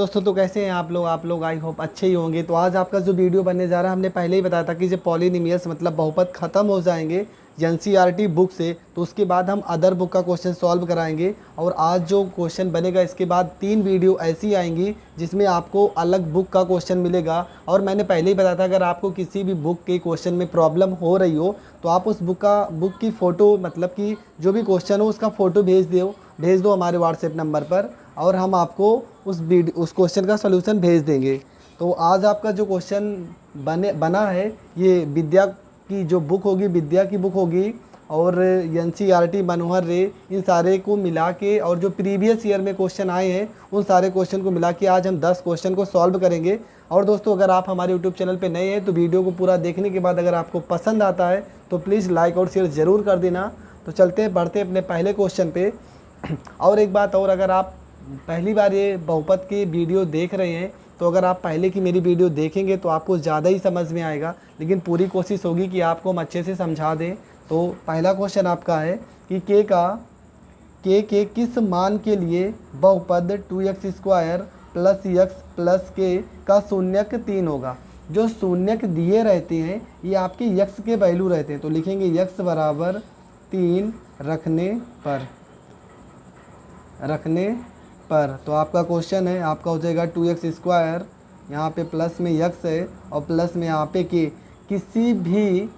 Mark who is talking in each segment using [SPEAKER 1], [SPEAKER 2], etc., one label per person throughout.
[SPEAKER 1] दोस्तों, तो कैसे हैं आप लोग आई होप अच्छे ही होंगे। तो आज आपका जो वीडियो बनने जा रहा है, हमने पहले ही बताया था कि जब पॉलिनोमियल्स मतलब बहुपद ख़त्म हो जाएंगे एनसीईआरटी बुक से, तो उसके बाद हम अदर बुक का क्वेश्चन सॉल्व कराएंगे। और आज जो क्वेश्चन बनेगा इसके बाद 3 वीडियो ऐसी आएंगी जिसमें आपको अलग बुक का क्वेश्चन मिलेगा। और मैंने पहले ही बताया था, अगर आपको किसी भी बुक के क्वेश्चन में प्रॉब्लम हो रही हो तो आप उस बुक की फ़ोटो, मतलब कि जो भी क्वेश्चन हो उसका फ़ोटो भेज दो हमारे व्हाट्सएप नंबर पर, और हम आपको उस क्वेश्चन का सलूशन भेज देंगे। तो आज आपका जो क्वेश्चन बना है, ये विद्या की जो बुक होगी, विद्या की बुक होगी, और एनसीईआरटी मनोहर रे, इन सारे को मिला के, और जो प्रीवियस ईयर में क्वेश्चन आए हैं उन सारे क्वेश्चन को मिला के आज हम 10 क्वेश्चन को सॉल्व करेंगे। और दोस्तों, अगर आप हमारे यूट्यूब चैनल पे नए हैं तो वीडियो को पूरा देखने के बाद अगर आपको पसंद आता है तो प्लीज़ लाइक और शेयर ज़रूर कर देना। तो बढ़ते अपने पहले क्वेश्चन पे। और एक बात और, अगर आप पहली बार ये बहुपद की वीडियो देख रहे हैं तो अगर आप पहले की मेरी वीडियो देखेंगे तो आपको ज़्यादा ही समझ में आएगा, लेकिन पूरी कोशिश होगी कि आपको हम अच्छे से समझा दें। तो पहला क्वेश्चन आपका है कि के के किस मान के लिए बहुपद 2x² + x + k का शून्यक 3 होगा। जो शून्यक दिए रहते हैं ये आपके x के वैल्यू रहते हैं, तो लिखेंगे x = 3 रखने पर। तो आपका क्वेश्चन है, आपका हो जाएगा 2x², यहाँ पे प्लस में x है और प्लस में यहाँ पे k। किसी भी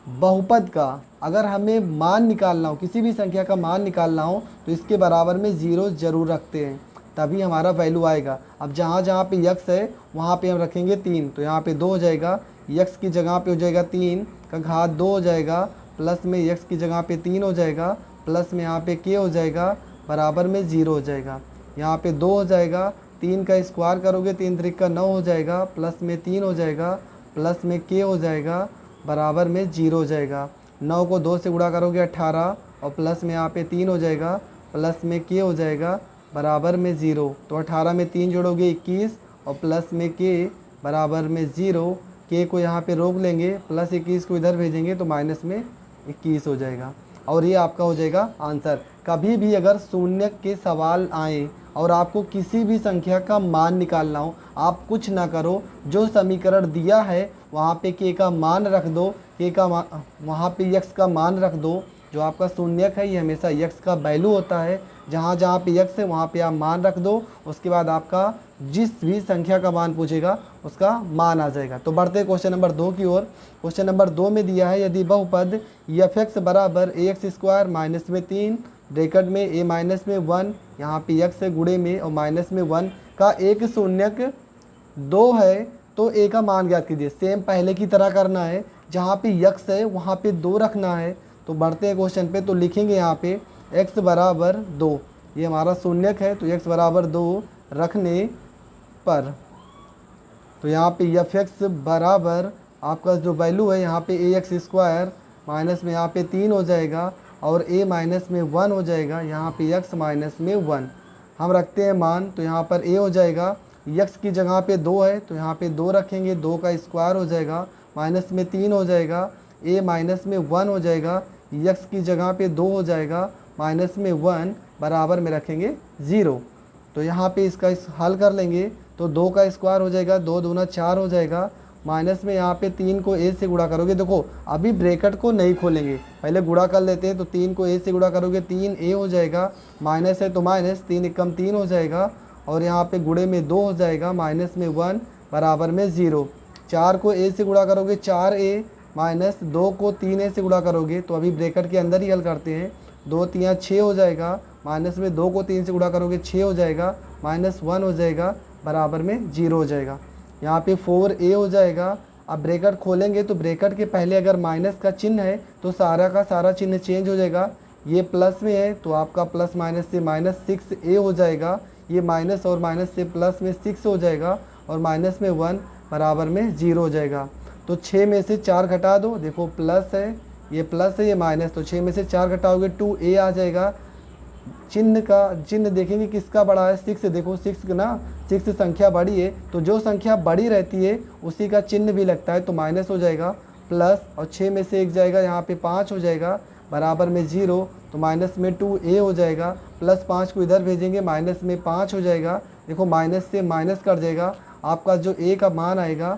[SPEAKER 1] बहुपद का अगर हमें मान निकालना हो, किसी भी संख्या का मान निकालना हो तो इसके बराबर में 0 ज़रूर रखते हैं, तभी हमारा वैल्यू आएगा। अब जहाँ जहाँ पे x है वहाँ पे हम रखेंगे 3, तो यहाँ पे 2 हो जाएगा, x की जगह पे हो जाएगा 3 का घात 2 हो जाएगा, प्लस में x की जगह पे 3 हो जाएगा, प्लस में यहाँ पे k हो जाएगा, बराबर में 0 हो जाएगा। यहाँ पे 2 हो जाएगा, 3 का स्क्वायर करोगे 3 3 का 9 हो जाएगा, प्लस में 3 हो जाएगा, प्लस में k हो जाएगा, बराबर में 0 हो जाएगा। 9 को 2 से गुणा करोगे 18, और प्लस में यहाँ पे 3 हो जाएगा, प्लस में k हो जाएगा, बराबर में 0। तो 18 में 3 जोड़ोगे 21, और प्लस में k बराबर में 0। k को यहाँ पे रोक लेंगे, प्लस 21 को इधर भेजेंगे तो माइनस में 21 हो जाएगा। और ये आपका हो जाएगा आंसर। कभी भी अगर शून्य के सवाल आए और आपको किसी भी संख्या का मान निकालना हो, आप कुछ ना करो, जो समीकरण दिया है वहाँ पे k का मान रख दो, वहाँ पे x का मान रख दो। जो आपका शून्यक है ये हमेशा x का वैल्यू होता है, जहाँ जहाँ पे x है वहाँ पे आप मान रख दो, उसके बाद आपका जिस भी संख्या का मान पूछेगा उसका मान आ जाएगा। तो बढ़ते हैं क्वेश्चन नंबर 2 की ओर। क्वेश्चन नंबर 2 में दिया है, यदि बहुपद f(x) = ax² माइनस में 3 ब्रैकेट में a माइनस में 1, यहाँ पे x है गुणे में और माइनस में 1 का एक शून्यक 2 है, तो a का मान ज्ञात कीजिए। सेम पहले की तरह करना है, जहाँ पे x है वहाँ पे 2 रखना है। तो बढ़ते हैं क्वेश्चन पे, तो लिखेंगे यहाँ पे x = 2, ये हमारा शून्यक है, तो x = 2 रखने पर। तो यहाँ पे f(x) बराबर आपका जो वैल्यू है यहाँ पे ax² माइनस में यहाँ पे 3 हो जाएगा, और a माइनस में 1 हो जाएगा, यहाँ पे x माइनस में 1 हम रखते हैं मान। तो यहाँ पर a हो जाएगा, x की जगह पे 2 है तो यहाँ पे 2 रखेंगे, 2 का स्क्वायर हो जाएगा, माइनस में 3 हो जाएगा, a माइनस में 1 हो जाएगा, x की जगह पे 2 हो जाएगा, माइनस में 1 बराबर में रखेंगे 0। तो यहाँ पे इसका हल कर लेंगे, तो 2 का स्क्वायर हो जाएगा, 2 दूना 4 हो जाएगा, माइनस में यहाँ पे 3 को a से गुणा करोगे। देखो अभी ब्रैकेट को नहीं खोलेंगे, पहले गुणा कर लेते हैं। तो 3 को a से गुणा करोगे 3a हो जाएगा, माइनस है तो माइनस, 3 एकम 3 हो जाएगा, और यहाँ पे गुणे में 2 हो जाएगा, माइनस में 1 बराबर में 0। 4 को a से गुणा करोगे 4a, माइनस 2 को 3a से गुणा करोगे, तो अभी ब्रैकेट के अंदर ही हल करते हैं। 2 3 6 हो जाएगा, माइनस में 2 को 3 से गुणा करोगे 6 हो जाएगा, माइनस 1 हो जाएगा, बराबर में 0 हो जाएगा। यहाँ पे 4a हो जाएगा। अब ब्रैकेट खोलेंगे तो ब्रैकेट के पहले अगर माइनस का चिन्ह है तो सारा का सारा चिन्ह चेंज हो जाएगा। ये प्लस में है तो आपका प्लस माइनस से माइनस 6a हो जाएगा, ये माइनस और माइनस से प्लस में 6 हो जाएगा, और माइनस में 1 बराबर में 0 हो जाएगा। तो 6 में से 4 घटा दो, देखो प्लस है, ये प्लस है, ये माइनस, तो 6 में से 4 घटाओगे 2a आ जाएगा। चिन्ह देखेंगे किसका बड़ा है, 6। देखो 6 ना, 6 संख्या बड़ी है, तो जो संख्या बड़ी रहती है उसी का चिन्ह भी लगता है, तो माइनस हो जाएगा, प्लस, और 6 में से 1 जाएगा, यहाँ पे 5 हो जाएगा, बराबर में 0। तो माइनस में 2a हो जाएगा, प्लस 5 को इधर भेजेंगे, माइनस में 5 हो जाएगा, देखो माइनस से माइनस कट जाएगा, आपका जो ए का मान आएगा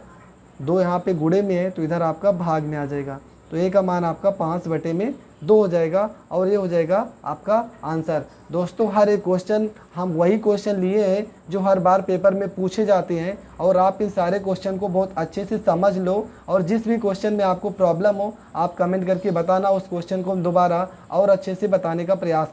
[SPEAKER 1] 2 यहाँ पे गुणे में है तो इधर आपका भाग में आ जाएगा, तो ए का मान आपका 5/2 हो जाएगा और ये हो जाएगा आपका आंसर। दोस्तों हर एक क्वेश्चन हम वही क्वेश्चन लिए हैं जो हर बार पेपर में पूछे जाते हैं, और आप इन सारे क्वेश्चन को बहुत अच्छे से समझ लो, और जिस भी क्वेश्चन में आपको प्रॉब्लम हो आप कमेंट करके बताना, उस क्वेश्चन को हम दोबारा और अच्छे से बताने का प्रयास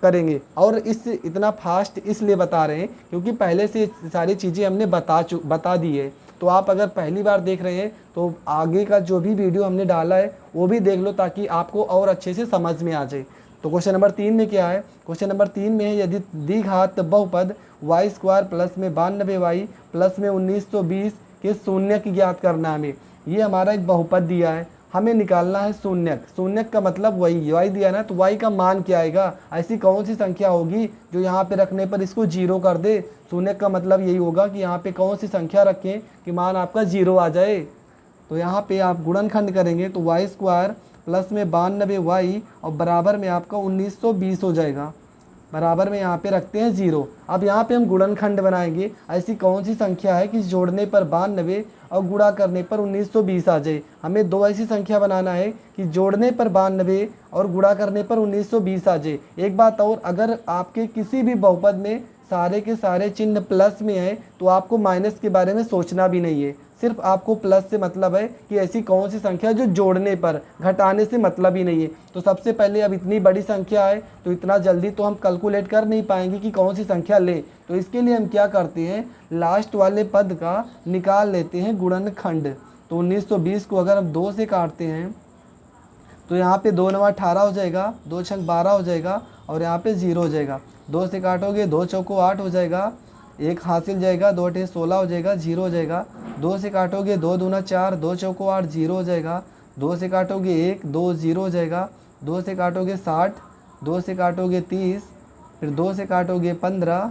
[SPEAKER 1] करेंगे। और इतना फास्ट इसलिए बता रहे हैं क्योंकि पहले से सारी चीज़ें हमने बता दी है। तो आप अगर पहली बार देख रहे हैं तो आगे का जो भी वीडियो हमने डाला है वो भी देख लो ताकि आपको और अच्छे से समझ में आ जाए। तो क्वेश्चन नंबर 3 में क्या है, क्वेश्चन नंबर 3 में है यदि द्विघात बहुपद y² प्लस में 92y प्लस में 1920 के शून्यक ज्ञात करना हमें। ये हमारा एक बहुपद दिया है, हमें निकालना है शून्यक। शून्यक का मतलब वही y दिया ना, तो y का मान क्या आएगा, ऐसी कौन सी संख्या होगी जो यहाँ पे रखने पर इसको 0 कर दे। शून्यक का मतलब यही होगा कि यहाँ पे कौन सी संख्या रखें कि मान आपका 0 आ जाए। तो यहाँ पे आप गुणनखंड करेंगे तो y² प्लस में 92y और बराबर में आपका 1920 हो जाएगा, बराबर में यहाँ पे रखते हैं 0। अब यहाँ पे हम गुणनखंड बनाएंगे, ऐसी कौन सी संख्या है कि जोड़ने पर 92 और गुणा करने पर 1920 आ जाए। हमें दो ऐसी संख्या बनाना है कि जोड़ने पर 92 और गुणा करने पर 1920 आ जाए। एक बात और, अगर आपके किसी भी बहुपद में सारे के सारे चिन्ह प्लस में है तो आपको माइनस के बारे में सोचना भी नहीं है, सिर्फ आपको प्लस से मतलब है कि ऐसी कौन सी संख्या जो जोड़ने पर, घटाने से मतलब ही नहीं है। तो सबसे पहले अब इतनी बड़ी संख्या है तो इतना जल्दी तो हम कैलकुलेट कर नहीं पाएंगे कि कौन सी संख्या ले, तो इसके लिए हम क्या करते हैं, लास्ट वाले पद का निकाल लेते हैं गुणनखंड। तो 1920 को अगर हम 2 से काटते हैं तो यहाँ पे 2 9 18 हो जाएगा, 2 6 12 हो जाएगा और यहाँ पे 0 हो जाएगा। 2 से काटोगे 2 चौको 8 हो जाएगा, 1 हासिल जाएगा, 2 8 16 हो जाएगा, 0 हो जाएगा। 2 से काटोगे 2 दूना 4, 2 चौको 8, 0 हो जाएगा। 2 से काटोगे 1, 2 0 हो जाएगा। 2 से काटोगे 60, 2 से काटोगे 30, फिर 2 से काटोगे 15,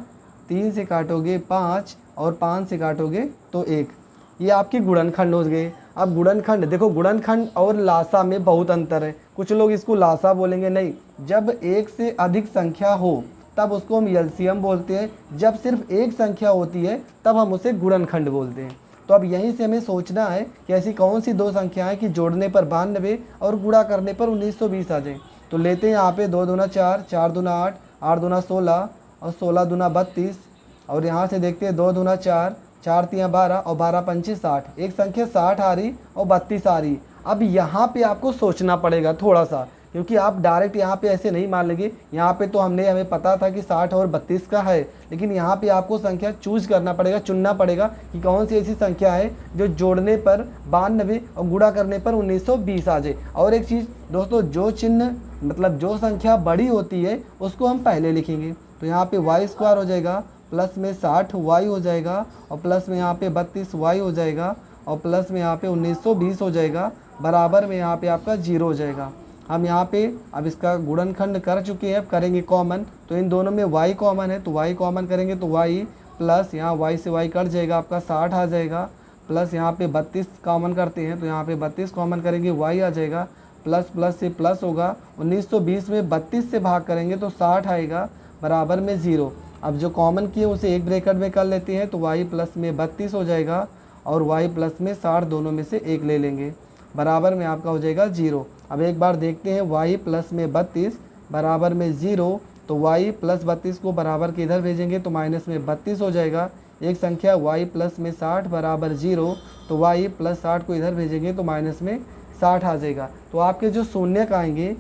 [SPEAKER 1] 3 से काटोगे 5 और 5 से काटोगे तो 1। ये आपके गुणनखंड हो गए। अब गुणनखंड देखो, गुणनखंड और लासा में बहुत अंतर है। कुछ लोग इसको लासा बोलेंगे, नहीं, जब एक से अधिक संख्या हो तब उसको हम एलसीएम बोलते हैं, जब सिर्फ एक संख्या होती है तब हम उसे गुणनखंड बोलते हैं। तो अब यहीं से हमें सोचना है कि ऐसी कौन सी दो संख्याएं कि जोड़ने पर 92 और गुणा करने पर 1920 आ जाए। तो लेते हैं यहाँ पे 2 दूना 4, 4 दूना 8, 8 दूना 16 और 16 दूना 32, और यहाँ से देखते हैं 2 दूना 4, 4 3 12 और 12 पंचे 60। एक संख्या 60 आ रही और 32 आ रही। अब यहाँ पे आपको सोचना पड़ेगा थोड़ा सा, क्योंकि आप डायरेक्ट यहाँ पे ऐसे नहीं मान लेंगे। यहाँ पे तो हमें पता था कि 60 और 32 का है, लेकिन यहाँ पे आपको संख्या चूज करना पड़ेगा, चुनना पड़ेगा कि कौन सी ऐसी संख्या है जो जोड़ने पर 92 और गुणा करने पर 1920 आ जाए। और एक चीज़ दोस्तों, जो चिन्ह मतलब जो संख्या बड़ी होती है उसको हम पहले लिखेंगे। तो यहाँ पे y² हो जाएगा, प्लस में 60y हो जाएगा और प्लस में यहाँ पे 32y हो जाएगा और प्लस में यहाँ पे 1920 हो जाएगा, बराबर में यहाँ पे आपका 0 हो जाएगा। हम यहाँ पे अब इसका गुणनखंड कर चुके हैं, अब करेंगे कॉमन। तो इन दोनों में y कॉमन है तो y कॉमन करेंगे तो y प्लस यहाँ y से y कट जाएगा, आपका 60 आ जाएगा, प्लस यहाँ पे 32 कॉमन करते हैं तो यहाँ पे 32 कॉमन करेंगे y आ जाएगा, प्लस प्लस से प्लस होगा। 1920 में 32 से भाग करेंगे तो 60 आएगा, बराबर में 0। अब जो कॉमन किए उसे एक ब्रैकेट में कर लेते हैं तो y प्लस में 32 हो जाएगा और y प्लस में 60, दोनों में से एक ले लेंगे, बराबर में आपका हो जाएगा 0। अब एक बार देखते हैं y प्लस में 32 बराबर में 0, तो y प्लस 32 को बराबर के इधर भेजेंगे तो माइनस में 32 हो जाएगा। एक संख्या y प्लस में 60 बराबर 0, तो y प्लस 60 को इधर भेजेंगे तो माइनस में 60 आ जाएगा। तो आपके जो शून्यक आएंगे,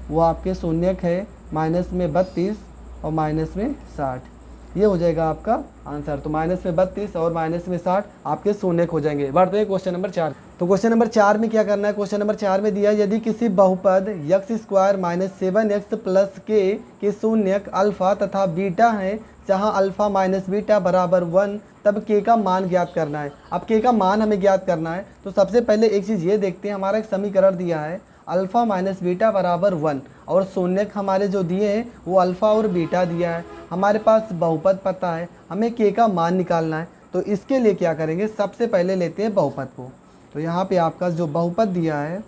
[SPEAKER 1] वो आपके शून्यक है माइनस में 32 और माइनस में 60। ये हो जाएगा आपका आंसर। तो माइनस में 32 और माइनस में 60 आपके शून्यक हो जाएंगे। बढ़ते हैं क्वेश्चन नंबर 4। तो क्वेश्चन नंबर 4 में क्या करना है, क्वेश्चन नंबर 4 में दिया यदि किसी बहुपद x² माइनस 7x प्लस के शून्यक अल्फा तथा बीटा है, जहाँ अल्फा माइनस बीटा बराबर 1, तब k का मान ज्ञात करना है। अब k का मान हमें ज्ञात करना है तो सबसे पहले एक चीज़ ये देखते हैं, हमारा एक समीकरण दिया है अल्फ़ा माइनस बीटा बराबर 1 और शून्यक हमारे जो दिए हैं वो अल्फ़ा और बीटा दिया है। हमारे पास बहुपद पता है, हमें k का मान निकालना है। तो इसके लिए क्या करेंगे, सबसे पहले लेते हैं बहुपद को। तो यहाँ पे आपका जो बहुपद दिया है,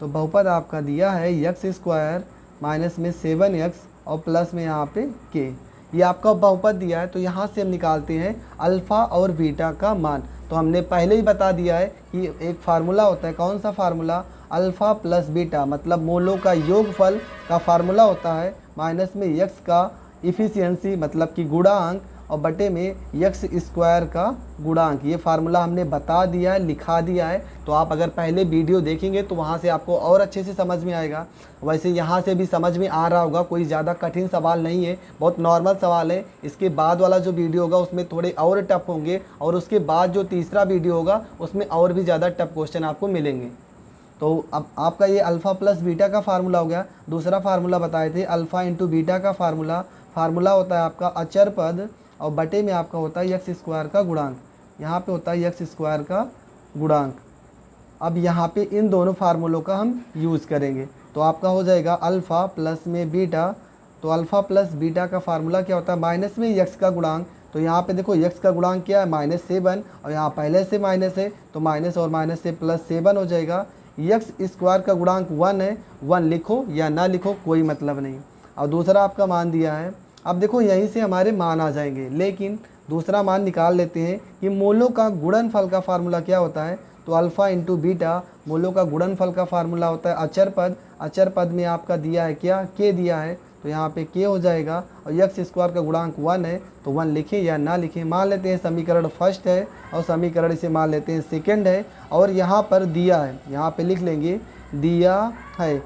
[SPEAKER 1] तो बहुपद आपका दिया है x² माइनस में 7x और प्लस में यहाँ पे k। ये आपका बहुपद दिया है, तो यहाँ से हम निकालते हैं अल्फ़ा और बीटा का मान। तो हमने पहले ही बता दिया है कि एक फार्मूला होता है, कौन सा फार्मूला, अल्फ़ा प्लस बीटा, मतलब मोलों का योगफल का फार्मूला होता है माइनस में यक्स का इफ़िशियंसी मतलब कि गुणांक और बटे में यक्स स्क्वायर का गुणांक। ये फार्मूला हमने बता दिया है, लिखा दिया है। तो आप अगर पहले वीडियो देखेंगे तो वहाँ से आपको और अच्छे से समझ में आएगा। वैसे यहाँ से भी समझ में आ रहा होगा, कोई ज़्यादा कठिन सवाल नहीं है, बहुत नॉर्मल सवाल है। इसके बाद वाला जो वीडियो होगा उसमें थोड़े और टफ होंगे, और उसके बाद जो तीसरा वीडियो होगा उसमें और भी ज़्यादा टफ क्वेश्चन आपको मिलेंगे। तो अब आपका ये अल्फ़ा प्लस बीटा का फार्मूला हो गया। दूसरा फार्मूला बताए थे अल्फ़ा इंटू बीटा का फार्मूला होता है आपका अचर पद और बटे में आपका होता है यक्स स्क्वायर का गुणांक। यहाँ पे होता है यक्स स्क्वायर का गुणांक। अब यहाँ पे इन दोनों फार्मूलों का हम यूज़ करेंगे। तो आपका हो जाएगा अल्फ़ा प्लस में बीटा। तो अल्फ़ा प्लस बीटा का फार्मूला क्या होता है, माइनस में यक्स का गुणांक। तो यहाँ पे देखो यक्स का गुणांक क्या है, -7, और यहाँ पहले से माइनस है तो माइनस और माइनस से +7 हो जाएगा। यक्स स्क्वायर का गुणांक 1 है, 1 लिखो या ना लिखो कोई मतलब नहीं। और दूसरा आपका मान दिया है। अब देखो यहीं से हमारे मान आ जाएंगे, लेकिन दूसरा मान निकाल लेते हैं कि मोलों का गुणनफल का फार्मूला क्या होता है। तो अल्फ़ा इंटू बीटा, मोलों का गुणनफल का फार्मूला होता है अचर पद। अचर पद में आपका दिया है क्या, के दिया है, तो यहाँ पे के हो जाएगा। और यक्स स्क्वायर का गुणांक 1 है, तो 1 लिखें या ना लिखें। मान लेते हैं समीकरण फर्स्ट है और समीकरण इसे मान लेते हैं सेकेंड है। और यहाँ पर दिया है, यहाँ पे लिख लेंगे दिया है।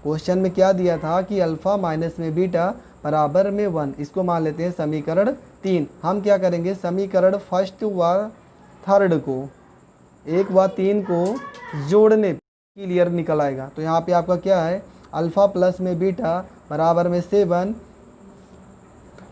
[SPEAKER 1] क्वेश्चन में क्या दिया था कि अल्फ़ा माइनस में बीटा बराबर में 1, इसको मान लेते हैं समीकरण 3। हम क्या करेंगे, समीकरण फर्स्ट व थर्ड को, 1 व 3 को जोड़ने क्लियर निकल आएगा। तो यहाँ पे आपका क्या है, अल्फ़ा प्लस में बीटा बराबर में 7,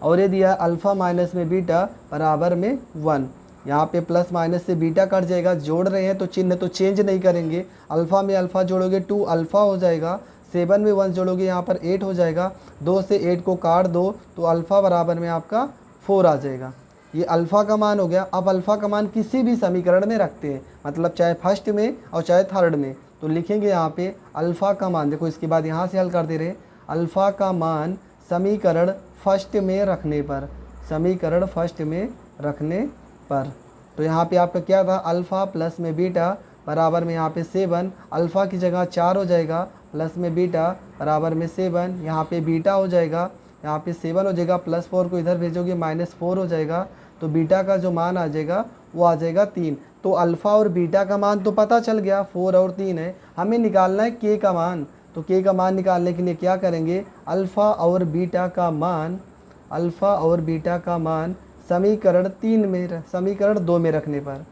[SPEAKER 1] और ये दिया अल्फ़ा माइनस में बीटा बराबर में 1। यहाँ पे प्लस माइनस से बीटा कट जाएगा, जोड़ रहे हैं तो चिन्ह तो चेंज नहीं करेंगे। अल्फ़ा में अल्फ़ा जोड़ोगे 2 अल्फ़ा हो जाएगा, 7 में 1 जोड़ोगे यहाँ पर 8 हो जाएगा। 2 से 8 को काट दो तो अल्फ़ा बराबर में आपका 4 आ जाएगा। ये अल्फ़ा का मान हो गया। अब अल्फ़ा का मान किसी भी समीकरण में रखते हैं, मतलब चाहे फर्स्ट में और चाहे थर्ड में। तो लिखेंगे यहाँ पे अल्फ़ा का मान, देखो इसके बाद यहाँ से हल कर दे रहे, अल्फ़ा का मान समीकरण फर्स्ट में रखने पर, समीकरण फर्स्ट में रखने पर। तो यहाँ पे आपका क्या था, अल्फ़ा प्लस में बीटा बराबर में यहाँ पे 7, अल्फ़ा की जगह 4 हो जाएगा, प्लस में बीटा बराबर में 7, यहाँ पे बीटा हो जाएगा, यहाँ पे 7 हो जाएगा, +4 को इधर भेजोगे -4 हो जाएगा। तो बीटा का जो मान आ जाएगा वो आ जाएगा 3। तो अल्फ़ा और बीटा का मान तो पता चल गया, 4 और 3 है। हमें निकालना है के का मान। तो के का मान निकालने के लिए क्या करेंगे, अल्फ़ा और बीटा का मान, अल्फ़ा और बीटा का मान समीकरण 3 में, समीकरण 2 में रखने पर,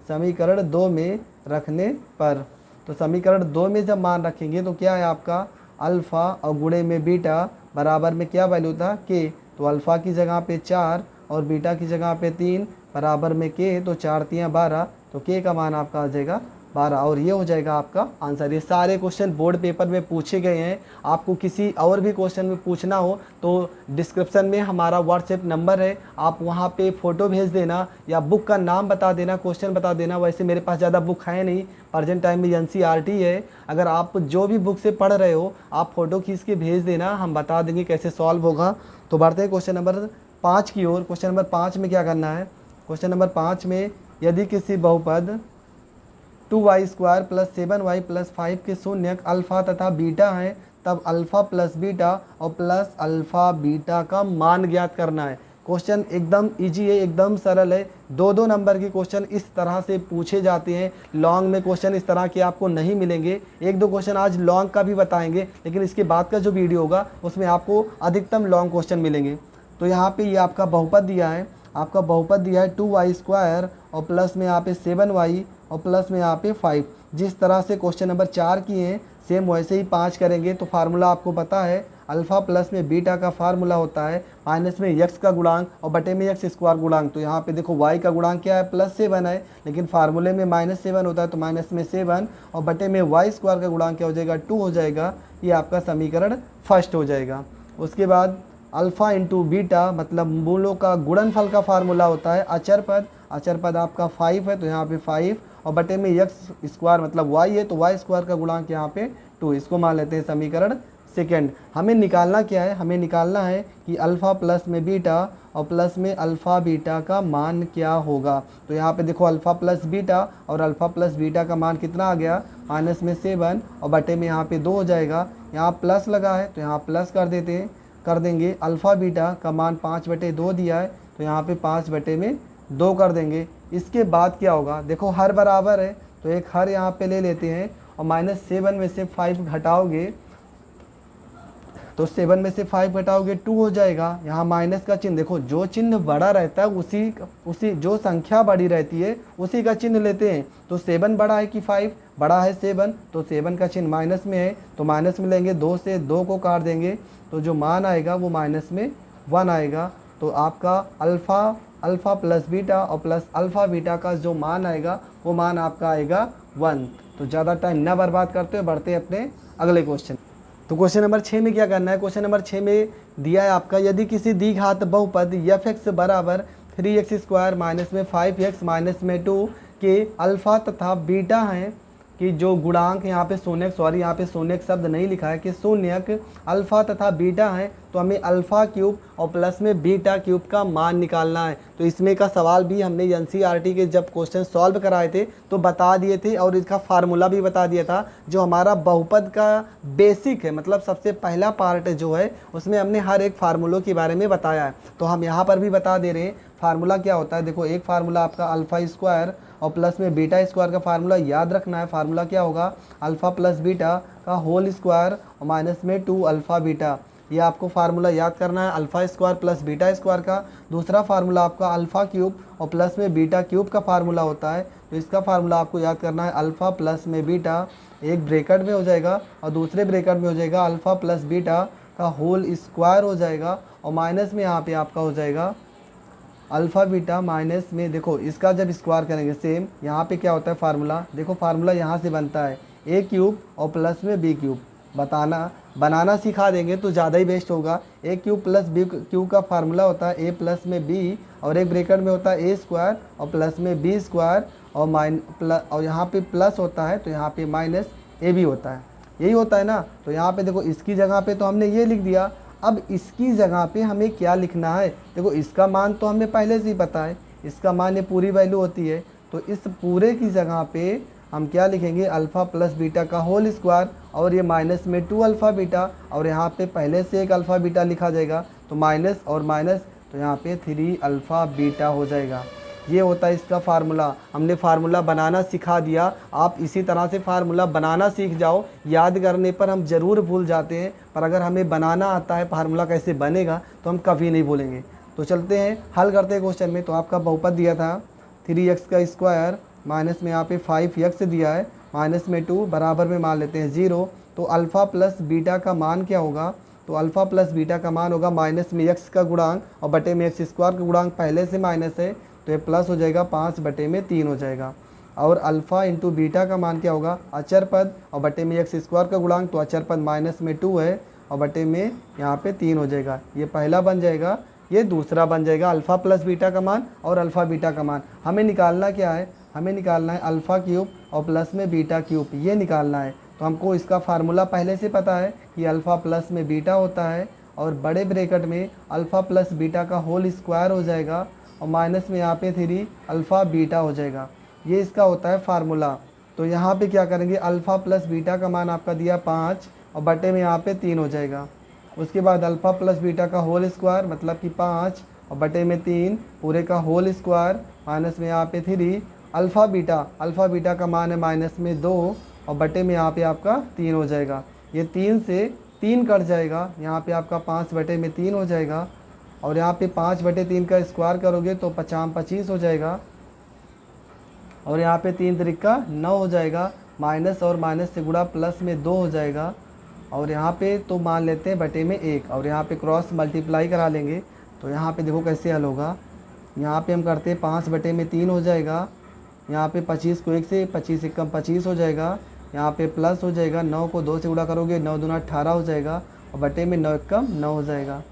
[SPEAKER 1] समीकरण 2 में रखने पर। तो समीकरण 2 में जब मान रखेंगे तो क्या है आपका, अल्फ़ा और गुणे में बीटा बराबर में क्या वैल्यू था, के। तो अल्फ़ा की जगह पे 4 और बीटा की जगह पे 3 बराबर में के, तो 4 3 12, तो के का मान आपका आ जाएगा 12। और ये हो जाएगा आपका आंसर। ये सारे क्वेश्चन बोर्ड पेपर में पूछे गए हैं। आपको किसी और भी क्वेश्चन में पूछना हो तो डिस्क्रिप्शन में हमारा व्हाट्सएप नंबर है, आप वहाँ पे फ़ोटो भेज देना या बुक का नाम बता देना, क्वेश्चन बता देना। वैसे मेरे पास ज़्यादा बुक है नहीं, प्रेजेंट टाइम में NCERT है। अगर आप जो भी बुक से पढ़ रहे हो आप फ़ोटो खींच के भेज देना, हम बता देंगे कैसे सॉल्व होगा। तो बढ़ते हैं क्वेश्चन नंबर 5 की ओर। क्वेश्चन नंबर 5 में क्या करना है, क्वेश्चन नंबर 5 में यदि किसी बहुपद 2y² + 7y + 5 के शून्यक अल्फ़ा तथा बीटा हैं, तब अल्फ़ा प्लस बीटा और प्लस अल्फ़ा बीटा का मान ज्ञात करना है। क्वेश्चन एकदम इजी है, एकदम सरल है। 2-2 नंबर के क्वेश्चन इस तरह से पूछे जाते हैं। लॉन्ग में क्वेश्चन इस तरह के आपको नहीं मिलेंगे। 1-2 क्वेश्चन आज लॉन्ग का भी बताएंगे, लेकिन इसके बाद का जो वीडियो होगा उसमें आपको अधिकतम लॉन्ग क्वेश्चन मिलेंगे। तो यहाँ पे ये आपका बहुपद दिया है, आपका बहुपद दिया है 2y² और प्लस में यहाँ पे 7y और प्लस में यहाँ पे 5। जिस तरह से क्वेश्चन नंबर 4 किए हैं सेम वैसे ही 5 करेंगे। तो फार्मूला आपको पता है, अल्फ़ा प्लस में बीटा का फार्मूला होता है माइनस में यक्स का गुणांक और बटे में यक्स स्क्वायर गुणांक। तो यहाँ पे देखो y का गुणांक क्या है, +7 है, लेकिन फार्मूले में -7 होता है तो माइनस में 7 और बटे में y² का गुणांक क्या हो जाएगा, 2 हो जाएगा। ये आपका समीकरण फर्स्ट हो जाएगा। उसके बाद अल्फ़ा इंटू बीटा मतलब मूलों का गुणनफल का फार्मूला होता है अचर पद। अचर पद आपका 5 है तो यहाँ पे 5 और बटे में यक्स स्क्वायर मतलब y है तो y² का गुणांक यहाँ पे 2। इसको मान लेते हैं समीकरण सेकेंड। हमें निकालना क्या है, हमें निकालना है कि अल्फ़ा प्लस में बीटा और प्लस में अल्फ़ा बीटा का मान क्या होगा। तो यहाँ पे देखो अल्फ़ा प्लस बीटा और अल्फ़ा प्लस बीटा का मान कितना आ गया, माइनस में 7 और बटे में यहाँ पे 2 हो जाएगा। यहाँ प्लस लगा है तो यहाँ प्लस कर देंगे। अल्फ़ा बीटा का मान 5/2 दिया है तो यहाँ पे 5/2 कर देंगे। इसके बाद क्या होगा, देखो हर बराबर है तो एक हर यहाँ पे ले लेते हैं और -7 में से 5 घटाओगे तो 7 में से 5 घटाओगे 2 हो जाएगा। यहाँ माइनस का चिन्ह देखो, जो चिन्ह बड़ा रहता है उसी जो संख्या बड़ी रहती है उसी का चिन्ह लेते हैं। तो 7 बड़ा है कि 5, बड़ा है 7 तो 7 का चिन्ह माइनस में है तो माइनस में लेंगे, 2 से 2 को काट देंगे तो जो मान आएगा वो -1 आएगा। तो आपका अल्फ़ा प्लस बीटा और प्लस अल्फ़ा बीटा का जो मान आएगा वो मान आपका आएगा 1। तो ज़्यादा टाइम ना बर्बाद करते हुए बढ़ते हैं अपने अगले क्वेश्चन। तो क्वेश्चन नंबर 6 में क्या करना है, क्वेश्चन नंबर 6 में दिया है आपका, यदि किसी द्विघात बहुपद f(x) बराबर 3x² माइनस में 5x माइनस में 2 के अल्फ़ा तथा बीटा हैं कि जो गुणांक यहाँ पे शून्यक शब्द नहीं लिखा है कि शून्यक अल्फ़ा तथा बीटा है, तो हमें अल्फ़ा क्यूब और प्लस में बीटा क्यूब का मान निकालना है। तो इसमें का सवाल भी हमने एनसीईआरटी के जब क्वेश्चन सॉल्व कराए थे तो बता दिए थे और इसका फार्मूला भी बता दिया था। जो हमारा बहुपद का बेसिक है, मतलब सबसे पहला पार्ट जो है उसमें हमने हर एक फार्मूलों के बारे में बताया है। तो हम यहाँ पर भी बता दे रहे हैं फार्मूला क्या होता है। देखो एक फार्मूला आपका अल्फ़ा स्क्वायर और प्लस में बीटा स्क्वायर का फार्मूला याद रखना है। फार्मूला क्या होगा, अल्फ़ा प्लस बीटा का होल स्क्वायर और माइनस में 2 अल्फ़ा बीटा। ये आपको फार्मूला याद करना है alpha square plus beta square का। दूसरा फार्मूला आपका अल्फ़ा क्यूब और प्लस में बीटा क्यूब का फार्मूला होता है। तो इसका फार्मूला आपको याद करना है अल्फ़ा प्लस में बीटा, एक ब्रैकेट में हो जाएगा और दूसरे ब्रैकेट में हो जाएगा अल्फ़ा प्लस बीटा का होल स्क्वायर हो जाएगा और माइनस में यहाँ पे आपका हो जाएगा अल्फ़ा बीटा माइनस में, देखो इसका जब स्क्वायर करेंगे सेम यहाँ पे क्या होता है फार्मूला, देखो फार्मूला यहाँ से बनता है ए क्यूब और प्लस में बी क्यूब। बनाना सिखा देंगे तो ज़्यादा ही बेस्ट होगा। ए क्यूब प्लस बी क्यूब का फार्मूला होता है ए प्लस में बी और एक ब्रैकेट में होता है ए स्क्वायर और प्लस में बी स्क्वायर और यहाँ पे प्लस होता है तो यहाँ पे माइनस ए बी होता है, यही होता है ना। तो यहाँ पे देखो इसकी जगह पे तो हमने ये लिख दिया, अब इसकी जगह पे हमें क्या लिखना है, देखो इसका मान तो हमें पहले से ही पता है, इसका मान ये पूरी वैल्यू होती है। तो इस पूरे की जगह पे हम क्या लिखेंगे अल्फ़ा प्लस बीटा का होल स्क्वायर और ये माइनस में 2 अल्फ़ा बीटा और यहाँ पे पहले से एक अल्फ़ा बीटा लिखा जाएगा तो माइनस और माइनस तो यहाँ पे 3 अल्फ़ा बीटा हो जाएगा। ये होता है इसका फार्मूला। हमने फार्मूला बनाना सिखा दिया, आप इसी तरह से फार्मूला बनाना सीख जाओ। याद करने पर हम ज़रूर भूल जाते हैं, पर अगर हमें बनाना आता है फार्मूला कैसे बनेगा तो हम कभी नहीं भूलेंगे। तो चलते हैं हल करते हैं क्वेश्चन में। तो आपका बहुपद दिया था 3x का स्क्वायर माइनस में यहाँ पे 5x दिया है माइनस में 2 बराबर में मान लेते हैं 0। तो अल्फ़ा प्लस बीटा का मान क्या होगा, तो अल्फ़ा प्लस बीटा का मान होगा माइनस में x का गुणांक और बटे में x स्क्वायर का गुणांक पहले से माइनस है तो ये प्लस हो जाएगा 5/3 हो जाएगा। और अल्फ़ा इंटू बीटा का मान क्या होगा, अचर पद और बटे में x स्क्वायर का गुणांक तो अचर पद माइनस में 2 है और बटे में यहाँ पे 3 हो जाएगा। ये पहला बन जाएगा, ये दूसरा बन जाएगा अल्फ़ा प्लस बीटा का मान और अल्फ़ा बीटा का मान। हमें निकालना क्या है, हमें निकालना है अल्फ़ा क्यूब और प्लस में बीटा क्यूब, ये निकालना है। तो हमको इसका फार्मूला पहले से पता है कि अल्फ़ा प्लस में बीटा होता है और बड़े ब्रैकेट में अल्फ़ा प्लस बीटा का होल स्क्वायर हो जाएगा और माइनस में यहाँ पे 3 अल्फ़ा बीटा हो जाएगा। ये इसका होता है फार्मूला। तो यहाँ पे क्या करेंगे, अल्फ़ा प्लस बीटा का मान आपका दिया 5 और बटे में यहाँ पे 3 हो जाएगा। उसके बाद अल्फ़ा प्लस बीटा का होल स्क्वायर मतलब कि 5 और बटे में 3 पूरे का होल स्क्वायर माइनस में यहाँ पे 3 अल्फ़ा बीटा का मान है माइनस में 2 और बटे में यहाँ पे आपका 3 हो जाएगा। ये 3 से 3 कट जाएगा, यहाँ पे आपका 5/3 हो जाएगा और यहाँ पे 5/3 का स्क्वायर करोगे तो 25 हो जाएगा और यहाँ पे 3 त्रिका 9 हो जाएगा। माइनस और माइनस से गुणा प्लस में 2 हो जाएगा और यहाँ पे तो मान लेते हैं बटे में 1 और यहाँ पे क्रॉस मल्टीप्लाई करा लेंगे। तो यहाँ पे देखो कैसे हल होगा, यहाँ पे हम करते हैं 5/3 हो जाएगा, यहाँ पे 25 को 1 से 25 1 25 हो जाएगा, यहाँ पे प्लस हो जाएगा 9 को 2 से गुणा करोगे 9 दूना 18 हो जाएगा और बटे में 9 1 9 हो जाएगा।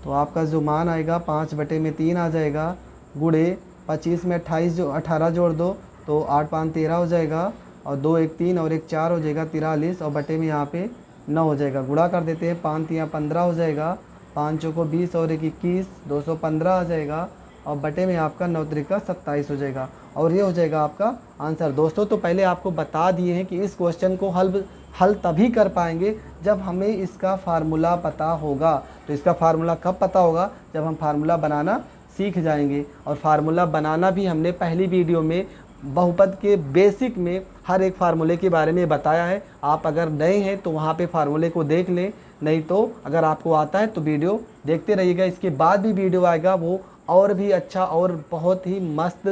[SPEAKER 1] तो आपका जो मान आएगा 5/3 आ जाएगा गुणे 25 में 18 जोड़ दो तो 8 5 13 हो जाएगा और 2 1 3 और 1 4 हो जाएगा 43 और बटे में यहाँ पे 9 हो जाएगा। गुणा कर देते हैं, 5 तियाँ 15 हो जाएगा, 5 चौको 20 और 1 21, 215 आ जाएगा और बटे में आपका 9 त्रिका 27 हो जाएगा और ये हो जाएगा आपका आंसर। दोस्तों तो पहले आपको बता दिए हैं कि इस क्वेश्चन को हल तभी कर पाएंगे जब हमें इसका फार्मूला पता होगा। तो इसका फार्मूला कब पता होगा? जब हम फार्मूला बनाना सीख जाएंगे। और फार्मूला बनाना भी हमने पहली वीडियो में बहुपद के बेसिक में हर एक फार्मूले के बारे में बताया है। आप अगर नए हैं तो वहाँ पे फार्मूले को देख लें, नहीं तो अगर आपको आता है तो वीडियो देखते रहिएगा। इसके बाद भी वीडियो आएगा, वो और भी अच्छा और बहुत ही मस्त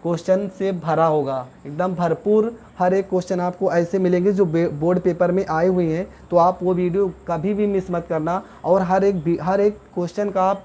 [SPEAKER 1] क्वेश्चन से भरा होगा, एकदम भरपूर। हर एक क्वेश्चन आपको ऐसे मिलेंगे जो बोर्ड पेपर में आए हुए हैं, तो आप वो वीडियो कभी भी मिस मत करना। और हर एक क्वेश्चन का आप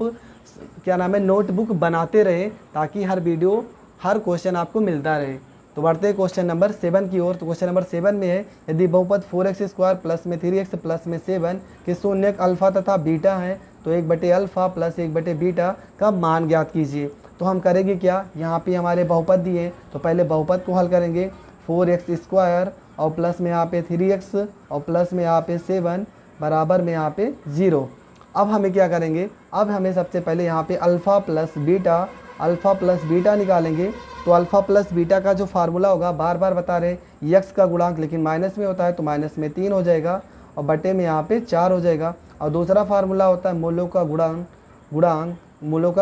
[SPEAKER 1] क्या नाम है नोटबुक बनाते रहे, ताकि हर वीडियो हर क्वेश्चन आपको मिलता रहे। तो बढ़ते हैं क्वेश्चन नंबर 7 की ओर। तो क्वेश्चन नंबर 7 में है, यदि बहुपद 4x² प्लस में 3x प्लस में 7 के शून्यक अल्फा तथा बीटा है तो 1/अल्फा प्लस 1/बीटा का मान ज्ञात कीजिए। तो हम करेंगे क्या, यहाँ पे हमारे बहुपद दिए, तो पहले बहुपद को हल करेंगे। 4x² और प्लस में यहाँ पे 3x और प्लस में यहाँ पे 7 बराबर में यहाँ पे 0। अब हमें क्या करेंगे, अब हमें सबसे पहले यहाँ पे अल्फ़ा प्लस बीटा निकालेंगे। तो अल्फ़ा प्लस बीटा का जो फार्मूला होगा, बार बार बता रहे, यक्स का गुणांक लेकिन माइनस में होता है तो माइनस में 3 हो जाएगा और बटे में यहाँ पे 4 हो जाएगा। और दूसरा फार्मूला होता है मूलों का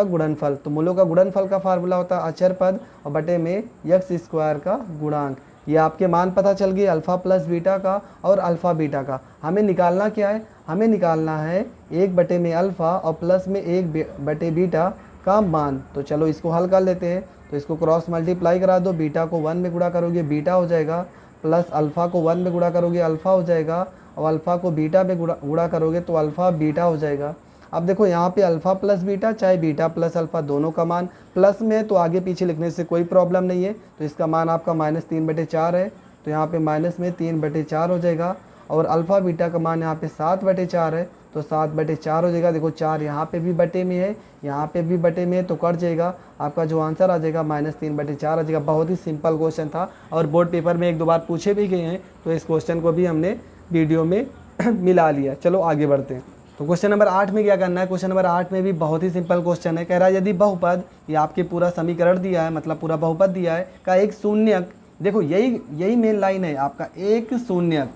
[SPEAKER 1] गुणनफल। तो मूलों का गुणनफल का फार्मूला होता है अचर पद और बटे में x² का गुणांक। ये आपके मान पता चल गए अल्फ़ा प्लस बीटा का और अल्फ़ा बीटा का। हमें निकालना क्या है, हमें निकालना है 1/अल्फ़ा और प्लस में 1/बीटा का मान। तो चलो इसको हल कर लेते हैं। तो इसको क्रॉस मल्टीप्लाई करा दो, बीटा को 1 में गुणा करोगे बीटा हो जाएगा, प्लस अल्फ़ा को 1 में गुणा करोगे अल्फ़ा हो जाएगा और अल्फ़ा को बीटा में गुणा करोगे तो अल्फ़ा बीटा हो जाएगा। अब देखो यहाँ पे अल्फ़ा प्लस बीटा चाहे बीटा प्लस अल्फ़ा दोनों का मान प्लस में है, तो आगे पीछे लिखने से कोई प्रॉब्लम नहीं है। तो इसका मान आपका -3/4 है, तो यहाँ पे माइनस में 3/4 हो जाएगा। और अल्फ़ा बीटा का मान यहाँ पे 7/4 है, तो 7/4 हो जाएगा। देखो 4 यहाँ पे भी बटे में है, यहाँ पे भी बटे में है, तो कट जाएगा। आपका जो आंसर आ जाएगा -3/4 आ जाएगा। बहुत ही सिंपल क्वेश्चन था और बोर्ड पेपर में 1-2 बार पूछे भी गए हैं, तो इस क्वेश्चन को भी हमने वीडियो में मिला लिया। चलो आगे बढ़ते हैं। तो क्वेश्चन नंबर 8 में क्या करना है, क्वेश्चन नंबर 8 में भी बहुत ही सिंपल क्वेश्चन है। कह रहा है यदि बहुपद, ये आपके पूरा समीकरण दिया है, मतलब पूरा बहुपद दिया है, का एक शून्यक, देखो यही मेन लाइन है आपका, एक शून्यक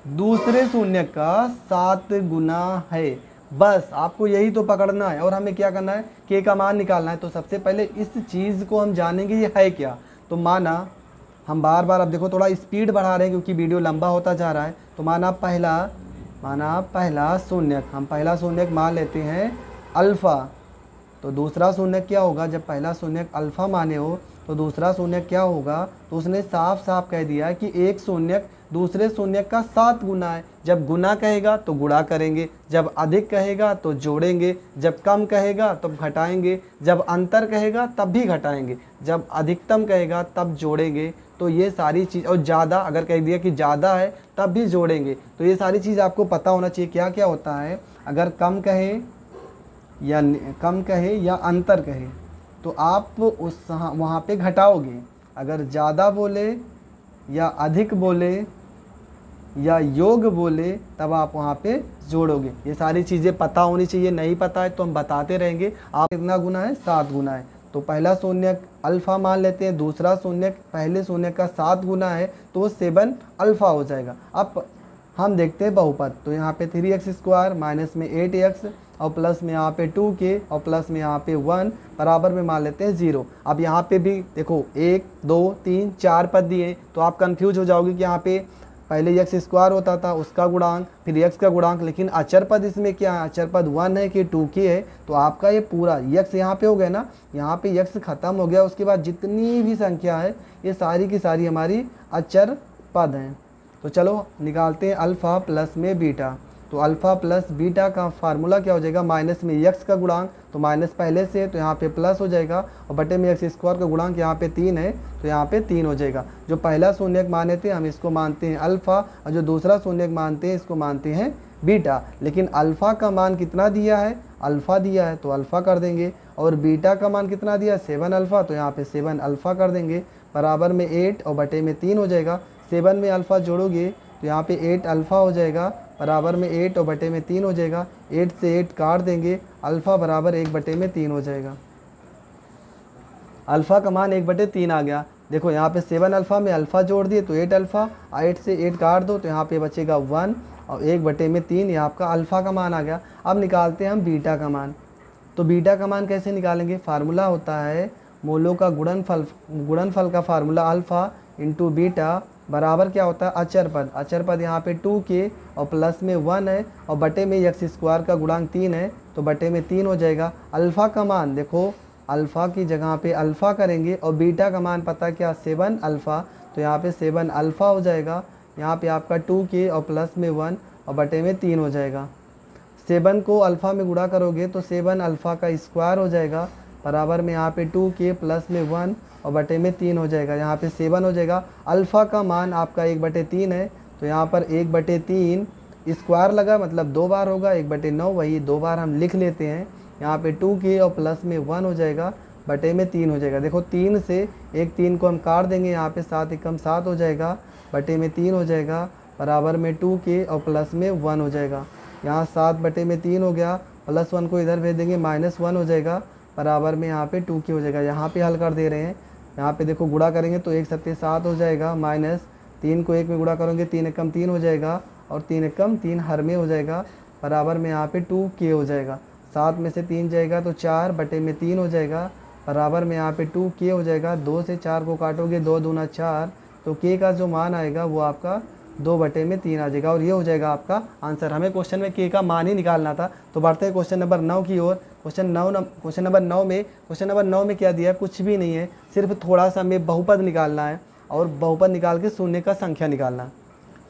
[SPEAKER 1] दूसरे शून्यक का 7 गुना है। बस आपको यही तो पकड़ना है और हमें क्या करना है, के का मान निकालना है। तो सबसे पहले इस चीज़ को हम जानेंगे ये है क्या। तो माना हम बार बार, अब देखो थोड़ा स्पीड बढ़ा रहे हैं क्योंकि वीडियो लंबा होता जा रहा है। तो माना पहला शून्यक, हम पहला शून्यक मान लेते हैं अल्फ़ा। तो दूसरा शून्यक क्या होगा, जब पहला शून्यक अल्फ़ा माने हो तो दूसरा शून्यक क्या होगा। तो उसने साफ साफ कह दिया कि एक शून्यक दूसरे शून्यक का 7 गुना है। जब गुना कहेगा तो गुणा करेंगे, जब अधिक कहेगा तो जोड़ेंगे, जब कम कहेगा तब घटाएंगे, जब अंतर कहेगा तब भी घटाएंगे, जब अधिकतम कहेगा तब जोड़ेंगे। तो ये सारी चीज़, और ज़्यादा अगर कह दिया कि ज़्यादा है तब भी जोड़ेंगे। तो ये सारी चीज़ आपको पता होना चाहिए क्या क्या होता है। अगर कम कहे या अंतर कहे तो आप वहाँ पे घटाओगे। अगर ज़्यादा बोले या अधिक बोले या योग बोले तब आप वहाँ पे जोड़ोगे। ये सारी चीज़ें पता होनी चाहिए, नहीं पता है तो हम बताते रहेंगे। आप कितना गुना है, 7 गुना है। तो पहला शून्यक अल्फ़ा मान लेते हैं, दूसरा शून्यक पहले शून्यक का 7 गुना है तो वो 7 अल्फ़ा हो जाएगा। अब हम देखते हैं बहुपद। तो यहाँ पे 3x² माइनस में 8x और प्लस में यहाँ पे 2k और प्लस में यहाँ पे 1 बराबर में मान लेते हैं 0। अब यहाँ पे भी देखो 1 2 3 4 पद दिए, तो आप कंफ्यूज हो जाओगे कि यहाँ पे पहले x² होता था उसका गुणांक, फिर x का गुणांक, लेकिन अचर पद इसमें क्या है, अचर पद 1 है कि 2k है। तो आपका ये पूरा x यहाँ पे हो गया ना, यहाँ पे x ख़त्म हो गया, उसके बाद जितनी भी संख्या है ये सारी की सारी हमारी अचर पद हैं। तो चलो निकालते हैं अल्फ़ा प्लस में बीटा। तो अल्फ़ा प्लस बीटा का फार्मूला क्या हो जाएगा, माइनस में x का गुणांक, तो माइनस पहले से तो यहाँ पे प्लस हो जाएगा और बटे में x² का गुणांक यहाँ पे 3 है तो यहाँ पे 3 हो जाएगा। जो पहला शून्यक माने थे हम इसको मानते हैं अल्फ़ा और जो दूसरा शून्यक मानते हैं इसको मानते हैं बीटा। लेकिन अल्फ़ा का मान कितना दिया है, अल्फ़ा दिया है तो अल्फ़ा कर देंगे, और बीटा का मान कितना दिया, 7 अल्फ़ा, तो यहाँ पे 7 अल्फ़ा कर देंगे बराबर में 8 और बटे में 3 हो जाएगा। 7 में अल्फ़ा जोड़ोगे तो यहाँ पे 8 अल्फ़ा हो जाएगा बराबर में 8 और बटे में 3 हो जाएगा। 8 से 8 काट देंगे, अल्फ़ा बराबर 1/3 हो जाएगा। अल्फ़ा का मान 1/3 आ गया। देखो यहाँ पे 7 अल्फ़ा में अल्फ़ा जोड़ दिए तो 8 अल्फ़ा, 8 से 8 काट दो तो यहाँ पे बचेगा 1 और 1/3 ये आपका अल्फ़ा का मान आ गया। अब निकालते हैं हम बीटा का मान। तो बीटा का मान कैसे निकालेंगे? फार्मूला होता है मोलों का गुणनफल का फार्मूला अल्फ़ा इंटू बीटा बराबर क्या होता है? अचर पद। अचर पद यहाँ पे 2k और प्लस में 1 है और बटे में x स्क्वायर का गुणांक 3 है तो बटे में 3 हो जाएगा। अल्फ़ा का मान देखो, अल्फ़ा की जगह पे अल्फ़ा करेंगे और बीटा का मान पता क्या? 7 अल्फ़ा, तो यहाँ पे 7 अल्फ़ा हो जाएगा। यहाँ पे आपका 2k और प्लस में 1 और बटे में 3 हो जाएगा। 7 को अल्फ़ा में गुणा करोगे तो 7 अल्फ़ा का स्क्वायर हो जाएगा बराबर में यहाँ पे 2k प्लस में 1 और बटे में 3 हो जाएगा। यहाँ पे 7 हो जाएगा। अल्फ़ा का मान आपका 1/3 है तो यहाँ पर 1/3 स्क्वायर लगा मतलब 2 बार होगा, 1/9 वही 2 बार हम लिख लेते हैं। यहाँ पे 2k और प्लस में 1 हो जाएगा बटे में 3 हो जाएगा। देखो 3 से एक 3 को हम काट देंगे, यहाँ पे 7 एकम 7 हो जाएगा बटे में 3 हो जाएगा बराबर में 2k और प्लस में 1 हो जाएगा। यहाँ 7 बटे में 3 हो गया, प्लस 1 को इधर भेज देंगे -1 हो जाएगा बराबर में यहाँ पे 2k हो जाएगा। यहाँ पे हल कर दे रहे हैं, यहाँ पे देखो गुणा करेंगे तो 1 7 7 हो जाएगा, माइनस 3 को 1 में गुणा करोगे 3 एकम 3 हो जाएगा और 3 एकम 3 हर में हो जाएगा बराबर में यहाँ पे 2k हो जाएगा। 7 में से 3 जाएगा तो 4 बटे में 3 हो जाएगा बराबर में यहाँ पे 2k हो जाएगा। 2 से 4 को काटोगे 2 दूना 4 तो k का जो मान आएगा वो आपका 2/3 आ जाएगा और ये हो जाएगा आपका आंसर। हमें क्वेश्चन में k का मान ही निकालना था। तो बढ़ते हैं क्वेश्चन नंबर 9 की ओर। क्वेश्चन नंबर 9 में क्या दिया है? कुछ भी नहीं है, सिर्फ थोड़ा सा हमें बहुपद निकालना है और बहुपद निकाल के शून्य का संख्या निकालना।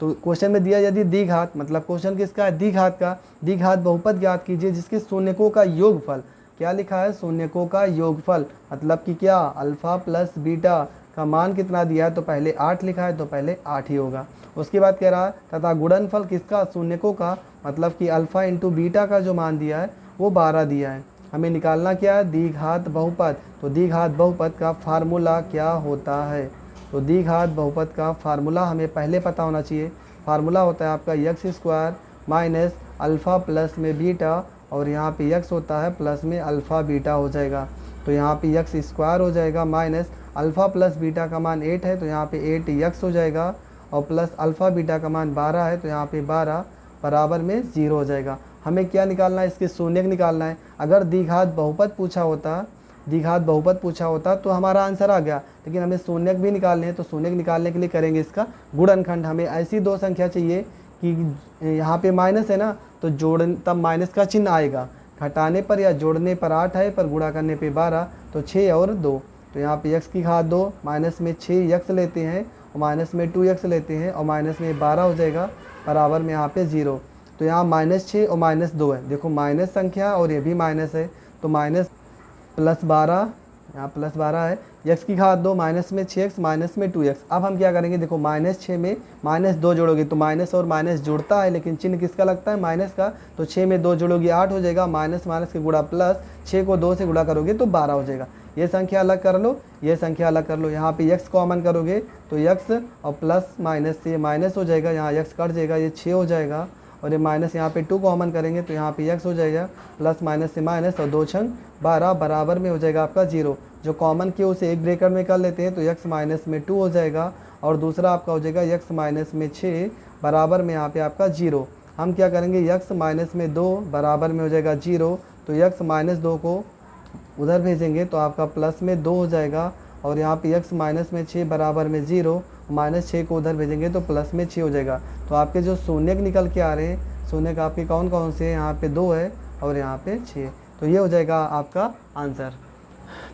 [SPEAKER 1] तो क्वेश्चन में दिया यदि द्विघात, मतलब क्वेश्चन किसका है? द्विघात का। द्विघात बहुपद ज्ञात कीजिए जिसके शून्यकों का योगफल, क्या लिखा है? शून्यकों का योगफल, मतलब कि क्या? अल्फ़ा प्लस बीटा का मान कितना दिया है? तो पहले 8 लिखा है तो पहले 8 ही होगा। उसके बाद कह रहा है तथा गुणनफल किसका? शून्यकों का, मतलब कि अल्फ़ा इंटू बीटा का जो मान दिया है वो 12 दिया है। हमें निकालना क्या है? द्विघात बहुपद। तो द्विघात बहुपद का फार्मूला क्या होता है? तो द्विघात बहुपद का फार्मूला हमें पहले पता होना चाहिए। फार्मूला होता है आपका x square minus alpha plus में बीटा और यहाँ पे x होता है प्लस में अल्फ़ा बीटा हो जाएगा। तो यहाँ पे x स्क्वायर हो जाएगा माइनस अल्फ़ा प्लस बीटा का मान 8 है तो यहाँ पे 8x हो जाएगा और प्लस अल्फ़ा बीटा का मान 12 है तो यहाँ पे 12 बराबर में 0 हो जाएगा। हमें क्या निकालना है? इसके शून्यक निकालना है। अगर द्विघात बहुपद पूछा होता तो हमारा आंसर आ गया, लेकिन हमें शून्यक भी निकालने हैं। तो शून्यक निकालने के लिए करेंगे इसका गुणनखंड। हमें ऐसी दो संख्या चाहिए कि यहाँ पे माइनस है ना, तो तब माइनस का चिन्ह आएगा। घटाने पर या जोड़ने पर 8 है, पर गुणा करने पे 12, तो 6 और 2। तो यहाँ पे x की घात 2, माइनस में 6x लेते हैं और माइनस में 2x लेते हैं और माइनस में 12 हो जाएगा बराबर में यहाँ पे 0। तो यहाँ -6 और -2 है। देखो माइनस संख्या और ये भी माइनस है तो माइनस प्लस 12, यहाँ प्लस 12 है। x की घात 2, माइनस में 6x माइनस में 2x। अब हम क्या करेंगे? देखो -6 में -2 जोड़ोगे तो माइनस और माइनस जुड़ता है, लेकिन चिन्ह किसका लगता है? माइनस का। तो 6 में 2 जोड़ोगे 8 हो जाएगा, माइनस माइनस के गुणा प्लस, 6 को 2 से गुणा करोगे तो 12 हो जाएगा। ये संख्या अलग कर लो, ये संख्या अलग कर लो। यहाँ पे x कॉमन करोगे तो x और प्लस माइनस से माइनस हो जाएगा, यहाँ x कट जाएगा, ये 6 हो जाएगा और ये माइनस यहाँ पे 2 कॉमन करेंगे तो यहाँ पे x हो जाएगा प्लस माइनस से माइनस और 2 छंग 12 बराबर में हो जाएगा आपका 0। जो कॉमन किया उसे एक ब्रैकेट में कर लेते हैं तो x माइनस में 2 हो जाएगा और दूसरा आपका हो जाएगा x माइनस में 6 बराबर में यहाँ पे आपका 0। हम क्या करेंगे? x माइनस में 2 बराबर में हो जाएगा 0, तो x माइनस 2 को उधर भेजेंगे तो आपका प्लस में 2 हो जाएगा और यहाँ पे x माइनस में 6 बराबर में 0, -6 को उधर भेजेंगे तो प्लस में 6 हो जाएगा। तो आपके जो शून्यक निकल के आ रहे हैं, शून्यक आपके कौन कौन से हैं? यहाँ पे 2 है और यहाँ पे 6। तो ये हो जाएगा आपका आंसर।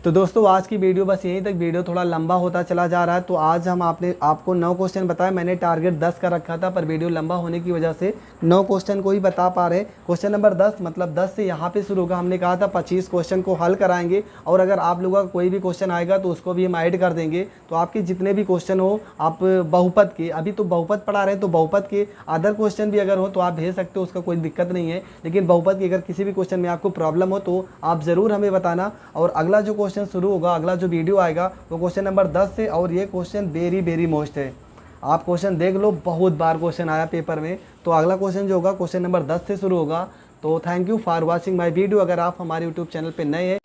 [SPEAKER 1] तो दोस्तों आज की वीडियो बस यहीं तक। वीडियो थोड़ा लंबा होता चला जा रहा है, तो आज हम आपको 9 क्वेश्चन बताया। मैंने टारगेट 10 का रखा था, पर वीडियो लंबा होने की वजह से 9 क्वेश्चन को ही बता पा रहे हैं। क्वेश्चन नंबर 10 मतलब 10 से यहाँ पे शुरू होगा। हमने कहा था 25 क्वेश्चन को हल कराएंगे और अगर आप लोगों का कोई भी क्वेश्चन आएगा तो उसको भी हम ऐड कर देंगे। तो आपके जितने भी क्वेश्चन हो, आप बहुपद के, अभी तो बहुपद पढ़ा रहे हैं, तो बहुपद के अदर क्वेश्चन भी अगर हो तो आप भेज सकते हो, उसका कोई दिक्कत नहीं है। लेकिन बहुपद की अगर किसी भी क्वेश्चन में आपको प्रॉब्लम हो तो आप ज़रूर हमें बताना। और अगला जो क्वेश्चन शुरू होगा, अगला जो वीडियो आएगा वो क्वेश्चन नंबर 10 से, और ये क्वेश्चन वेरी मोस्ट है। आप क्वेश्चन देख लो, बहुत बार क्वेश्चन आया पेपर में। तो अगला क्वेश्चन जो होगा क्वेश्चन नंबर 10 से शुरू होगा। तो thank you for watching my video. अगर आप हमारे यूट्यूब चैनल पे नए हैं